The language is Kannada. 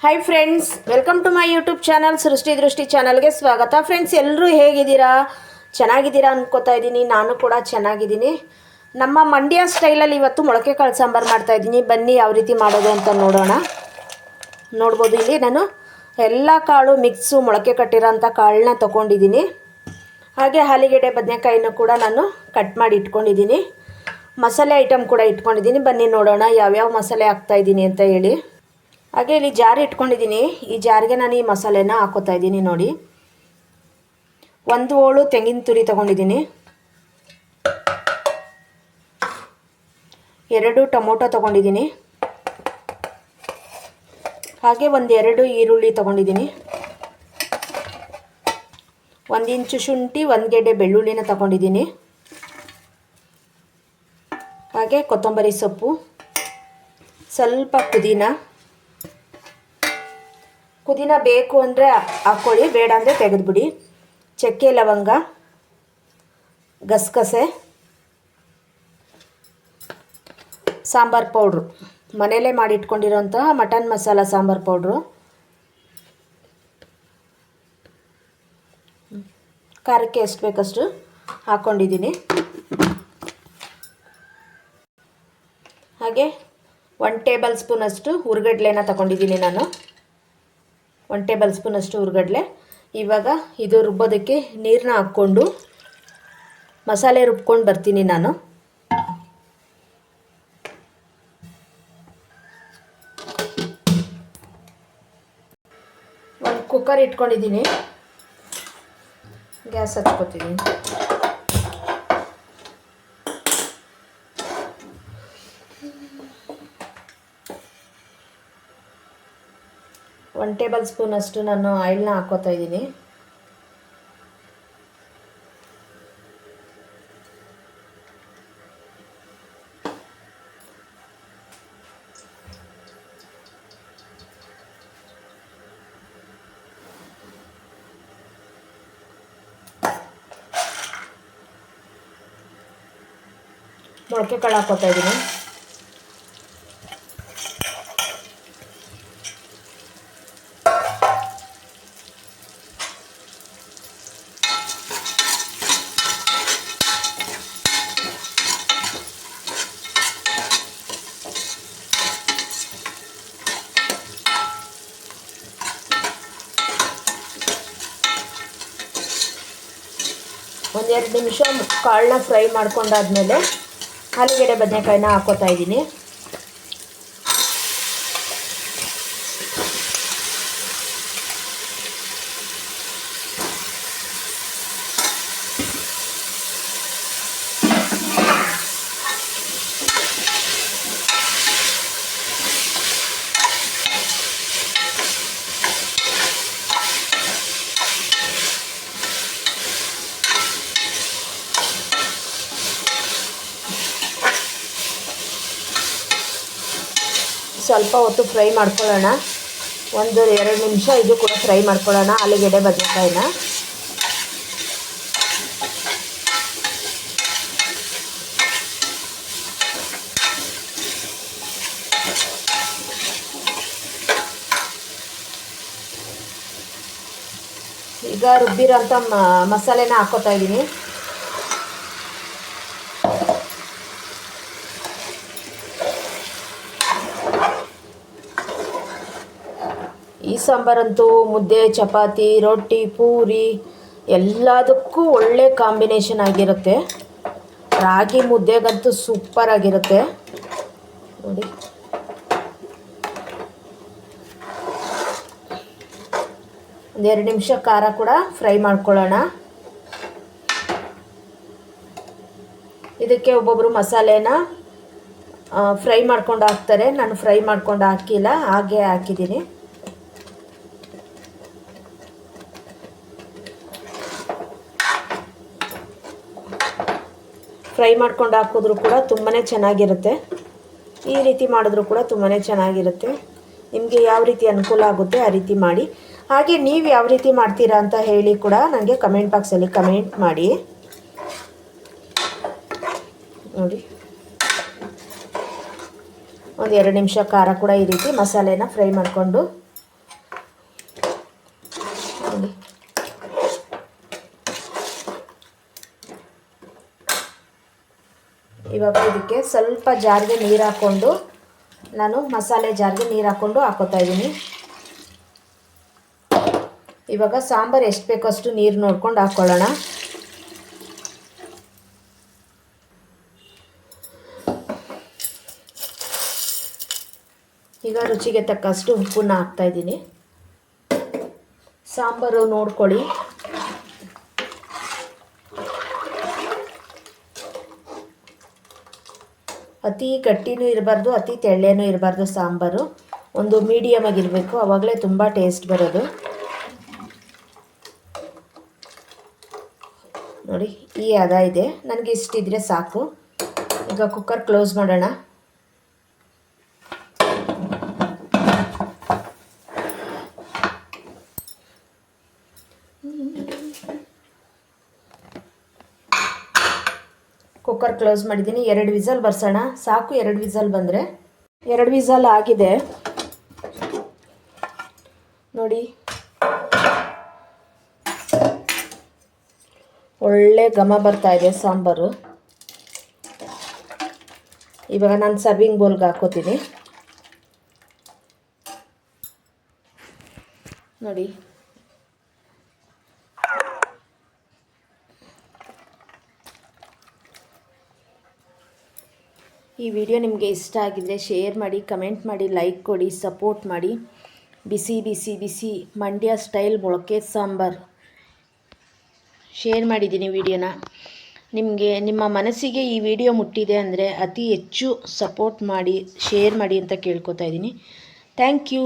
Hi friends, welcome to my YouTube channel Srishti Drishti ಚಾನಲ್ಗೆ ಸ್ವಾಗತ. ಫ್ರೆಂಡ್ಸ್, ಎಲ್ಲರೂ ಹೇಗಿದ್ದೀರಾ? ಚೆನ್ನಾಗಿದ್ದೀರಾ ಅನ್ಕೋತಾ ಇದ್ದೀನಿ. ನಾನು ಕೂಡ ಚೆನ್ನಾಗಿದ್ದೀನಿ. ನಮ್ಮ ಮಂಡ್ಯ ಸ್ಟೈಲಲ್ಲಿ ಇವತ್ತು ಮೊಳಕೆ ಕಾಳು ಸಾಂಬಾರು ಮಾಡ್ತಾಯಿದ್ದೀನಿ. ಬನ್ನಿ ಯಾವ ರೀತಿ ಮಾಡೋದು ಅಂತ ನೋಡೋಣ. ನೋಡ್ಬೋದು, ಇಲ್ಲಿ ನಾನು ಎಲ್ಲ ಕಾಳು ಮಿಕ್ಸು ಮೊಳಕೆ ಕಟ್ಟಿರೋಂಥ ಕಾಳನ್ನ ತೊಗೊಂಡಿದ್ದೀನಿ. ಹಾಗೆ ಆಲೂಗೆಡ್ಡೆ ಬದನೆಕಾಯಿನೂ ಕೂಡ ನಾನು ಕಟ್ ಮಾಡಿ ಇಟ್ಕೊಂಡಿದ್ದೀನಿ. ಮಸಾಲೆ ಐಟಮ್ ಕೂಡ ಇಟ್ಕೊಂಡಿದ್ದೀನಿ. ಬನ್ನಿ ನೋಡೋಣ ಯಾವ್ಯಾವ ಮಸಾಲೆ ಹಾಕ್ತಾಯಿದ್ದೀನಿ ಅಂತ ಹೇಳಿ. ಹಾಗೆ ಇಲ್ಲಿ ಜಾರ್ ಇಟ್ಕೊಂಡಿದ್ದೀನಿ. ಈ ಜಾರಿಗೆ ನಾನು ಈ ಮಸಾಲೆನ ಹಾಕೋತಾ ಇದ್ದೀನಿ. ನೋಡಿ, 1 ಹೋಳು ತೆಂಗಿನ ತುರಿ ತೊಗೊಂಡಿದ್ದೀನಿ, 2 ಟೊಮೊಟೊ ತೊಗೊಂಡಿದ್ದೀನಿ, ಹಾಗೆ 1-2 ಈರುಳ್ಳಿ ತೊಗೊಂಡಿದ್ದೀನಿ, 1 ಇಂಚು ಶುಂಠಿ, 1 ಗೆಡ್ಡೆ ಬೆಳ್ಳುಳ್ಳಿನ ತೊಗೊಂಡಿದ್ದೀನಿ, ಹಾಗೆ ಕೊತ್ತಂಬರಿ ಸೊಪ್ಪು, ಸ್ವಲ್ಪ ಪುದೀನ ಬೇಕು ಅಂದರೆ ಹಾಕ್ಕೊಳ್ಳಿ, ಬೇಡ ಅಂದರೆ ತೆಗೆದುಬಿಡಿ. ಚಕ್ಕೆ ಲವಂಗ, ಗಸಗಸೆ, ಸಾಂಬಾರು ಪೌಡ್ರು, ಮನೆಯಲ್ಲೇ ಮಾಡಿಟ್ಕೊಂಡಿರೋಂತಹ ಮಟನ್ ಮಸಾಲ ಸಾಂಬಾರು ಪೌಡ್ರು, ಖಾರಕ್ಕೆ ಎಷ್ಟು ಬೇಕಷ್ಟು ಹಾಕ್ಕೊಂಡಿದ್ದೀನಿ. ಹಾಗೆ 1 ಟೇಬಲ್ ಸ್ಪೂನಷ್ಟು ಹುರ್ಗಡ್ಲೆನ ತಗೊಂಡಿದ್ದೀನಿ ನಾನು. 1 ಟೇಬಲ್ ಸ್ಪೂನಷ್ಟು ಹುರ್ಗಡ್ಲೆ. ಇವಾಗ ಇದು ರುಬ್ಬೋದಕ್ಕೆ ನೀರನ್ನ ಹಾಕ್ಕೊಂಡು ಮಸಾಲೆ ರುಬ್ಕೊಂಡು ಬರ್ತೀನಿ ನಾನು. ಒಂದು ಕುಕ್ಕರ್ ಇಟ್ಕೊಂಡಿದ್ದೀನಿ, ಗ್ಯಾಸ್ ಹಚ್ಕೊತೀನಿ. ಒಂದು ಟೇಬಲ್ ಸ್ಪೂನಷ್ಟು ನಾನು ಆಯಿಲ್ನ ಹಾಕ್ಕೋತಾ ಇದ್ದೀನಿ. ಮೊಳಕೆ ಕಾಳು ಹಾಕ್ಕೋತಾ ಇದ್ದೀನಿ. ಒಂದು 2 ನಿಮಿಷ ಕಾಳನ್ನ ಫ್ರೈ ಮಾಡ್ಕೊಂಡಾದ್ಮೇಲೆ ಆಲೂಗೆಡ್ಡೆ ಬದನೆಕಾಯಿನ ಹಾಕೋತಾ ಇದ್ದೀನಿ. ಸ್ವಲ್ಪ ಹೊತ್ತು ಫ್ರೈ ಮಾಡ್ಕೊಳ್ಳೋಣ. 1-2 ನಿಮಿಷ ಇದು ಕೂಡ ಫ್ರೈ ಮಾಡ್ಕೊಳ್ಳೋಣ ಆಲೂಗೆಡ್ಡೆ ಬದನೆಕಾಯಿನ. ಈಗ ರುಬ್ಬಿರೋಂಥ ಮಸಾಲೆನ ಹಾಕ್ಕೋತಾ ಇದ್ದೀನಿ. ಈ ಸಾಂಬಾರಂತೂ ಮುದ್ದೆ, ಚಪಾತಿ, ರೊಟ್ಟಿ, ಪೂರಿ ಎಲ್ಲದಕ್ಕೂ ಒಳ್ಳೆ ಕಾಂಬಿನೇಷನ್ ಆಗಿರುತ್ತೆ. ರಾಗಿ ಮುದ್ದೆಗಂತೂ ಸೂಪರ್ ಆಗಿರುತ್ತೆ ನೋಡಿ. ಒಂದು 2 ನಿಮಿಷ ಖಾರ ಕೂಡ ಫ್ರೈ ಮಾಡ್ಕೊಳ್ಳೋಣ. ಇದಕ್ಕೆ ಒಬ್ಬೊಬ್ಬರು ಮಸಾಲೆನ ಫ್ರೈ ಮಾಡ್ಕೊಂಡು ಹಾಕ್ತಾರೆ. ನಾನು ಫ್ರೈ ಮಾಡ್ಕೊಂಡು ಹಾಕಿಲ್ಲ, ಹಾಗೆ ಹಾಕಿದ್ದೀನಿ. ಫ್ರೈ ಮಾಡ್ಕೊಂಡು ಹಾಕಿದ್ರೂ ಕೂಡ ತುಂಬಾ ಚೆನ್ನಾಗಿರುತ್ತೆ. ಈ ರೀತಿ ಮಾಡಿದ್ರೂ ಕೂಡ ತುಂಬಾ ಚೆನ್ನಾಗಿರುತ್ತೆ. ನಿಮಗೆ ಯಾವ ರೀತಿ ಅನುಕೂಲ ಆಗುತ್ತೆ ಆ ರೀತಿ ಮಾಡಿ. ಹಾಗೆ ನೀವು ಯಾವ ರೀತಿ ಮಾಡ್ತೀರಾ ಅಂತ ಹೇಳಿ ಕೂಡ ನನಗೆ ಕಮೆಂಟ್ ಬಾಕ್ಸಲ್ಲಿ ಕಮೆಂಟ್ ಮಾಡಿ. ನೋಡಿ, ಒಂದು 2 ನಿಮಿಷ ಖಾರ ಕೂಡ ಈ ರೀತಿ ಮಸಾಲೆನ ಫ್ರೈ ಮಾಡಿಕೊಂಡು ನೋಡಿ. ಇವಾಗ ಇದಕ್ಕೆ ಸ್ವಲ್ಪ ಜಾರಿಗೆ ನೀರು ಹಾಕ್ಕೊಂಡು ನಾನು ಮಸಾಲೆ ಜಾರಿಗೆ ನೀರು ಹಾಕ್ಕೊಂಡು ಹಾಕೋತಾ ಇದ್ದೀನಿ. ಇವಾಗ ಸಾಂಬಾರು ಎಷ್ಟು ಬೇಕೋ ಅಷ್ಟು ನೀರು ನೋಡ್ಕೊಂಡು ಹಾಕ್ಕೊಳ್ಳೋಣ. ಈಗ ರುಚಿಗೆ ತಕ್ಕಷ್ಟು ಉಪ್ಪನ್ನ ಹಾಕ್ತಾಯಿದ್ದೀನಿ. ಸಾಂಬಾರು ನೋಡ್ಕೊಳ್ಳಿ. ಅತಿ ಗಟ್ಟಿನೂ ಇರಬಾರ್ದು, ಅತಿ ತೆಳ್ಳನೂ ಇರಬಾರ್ದು. ಸಾಂಬಾರು ಒಂದು ಮೀಡಿಯಮ್ ಆಗಿರಬೇಕು, ಆವಾಗಲೇ ತುಂಬ ಟೇಸ್ಟ್ ಬರೋದು. ನೋಡಿ ಈ ಹದ ಇದೆ, ನನಗೆ ಇಷ್ಟಿದ್ರೆ ಸಾಕು. ಈಗ ಕುಕ್ಕರ್ ಕ್ಲೋಸ್ ಮಾಡೋಣ. ಕುಕ್ಕರ್ ಕ್ಲೋಸ್ ಮಾಡಿದ್ದೀನಿ. 2 ವಿಸಲ್ ಬರ್ಸೋಣ, ಸಾಕು. 2 ವಿಸಲ್ ಬಂದರೆ 2 ವಿಸಲ್ ಆಗಿದೆ ನೋಡಿ. ಒಳ್ಳೆ ಘಮ ಬರ್ತಾ ಇದೆ ಸಾಂಬಾರು. ಇವಾಗ ನಾನು ಸರ್ವಿಂಗ್ ಬೌಲ್ಗೆ ಹಾಕೋತೀನಿ ನೋಡಿ. ಈ ವಿಡಿಯೋ ನಿಮಗೆ ಇಷ್ಟ ಆಗಿದ್ರೆ ಶೇರ್ ಮಾಡಿ, ಕಮೆಂಟ್ ಮಾಡಿ, ಲೈಕ್ ಕೊಡಿ, ಸಪೋರ್ಟ್ ಮಾಡಿ. ಬಿಸಿ ಬಿಸಿ ಬಿಸಿ ಮಂಡ್ಯ ಸ್ಟೈಲ್ ಮೊಳಕೆ ಸಾಂಬಾರು ಶೇರ್ ಮಾಡಿದ್ದೀನಿ ವಿಡಿಯೋನ. ನಿಮ್ಮ ಮನಸ್ಸಿಗೆ ಈ ವಿಡಿಯೋ ಮುಟ್ಟಿದೆ ಅಂದರೆ ಅತಿ ಹೆಚ್ಚು ಸಪೋರ್ಟ್ ಮಾಡಿ, ಶೇರ್ ಮಾಡಿ ಅಂತ ಕೇಳ್ಕೊತಾ ಇದ್ದೀನಿ. Thank you.